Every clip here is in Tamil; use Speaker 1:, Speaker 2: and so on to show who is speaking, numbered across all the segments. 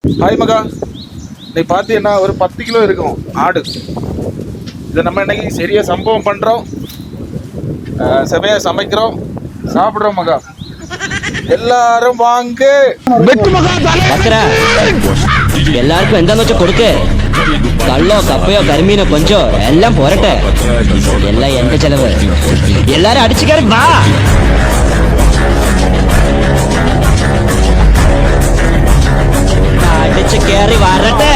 Speaker 1: ஹாய் மகா, நீ பார்த்தீங்கன்னா ஒரு 10 கிலோ இருக்கும் ஆடு. இதை நம்ம இன்னைக்கு சரியா சம்பவம் பண்ணுறோம், செமையா சமைக்கிறோம், சாப்பிட்றோம் மகா. எல்லாரும் வாங்க.
Speaker 2: எல்லாருக்கும் എന്താന്ന് വെച്ചാ കൊടുക്ക്. കള്ളോ കപ്പയോ കരിമീനോ കൊഞ്ചോ എല്ലാം പോരട്ടെ. എല്ലാം എന്റെ ചെലവ്. എല്ലാരും അടിച്ചു കയറി വാ. അടിച്ചു കയറി വരട്ടെ.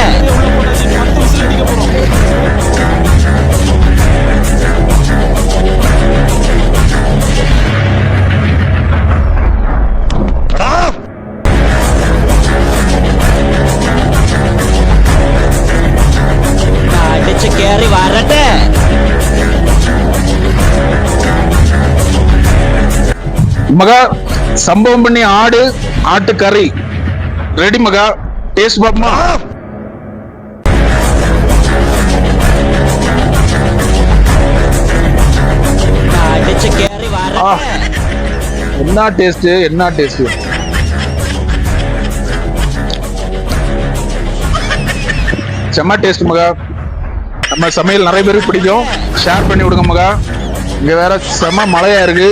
Speaker 2: അടിച്ചു കയറി വരട്ടെ.
Speaker 1: மகா, சம்பவம் பண்ணி ஆடு, ஆட்டு கறி ரெடி மகா. டேஸ்ட் பாப்போமா?
Speaker 2: അടിച്ചു കയറി വരട്ടെ.
Speaker 1: என்ன டேஸ்ட், என்ன டேஸ்ட். செம்ம டேஸ்ட் மகா. நம்ம சமையல் நிறைய பேருக்கு பிடிக்கும். ஷேர் பண்ணி விடுங்க மகா. இங்க வேற செம்ம மழையா இருக்கு,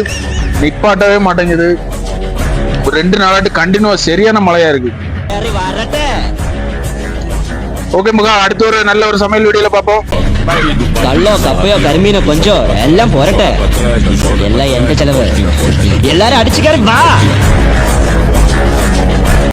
Speaker 1: நிப்பாட்டவே மாட்டேங்குது. ஒரு 2 நாளாட்டு கண்டினியூவா சரியான மழையா இருக்கு.
Speaker 2: കയറി വരട്ടെ.
Speaker 1: ஓகே மகா, அடுத்த ஒரு நல்ல ஒரு சமையல் வீடியோல பார்ப்போம்.
Speaker 2: കള്ളോ കപ്പയോ കരിമീനോ കൊഞ്ചോ എല്ലാം പോരട്ടെ. എല്ലാം എന്റെ ചെലവ്. എല്ലാരും അടിച്ചു കയറി വാ.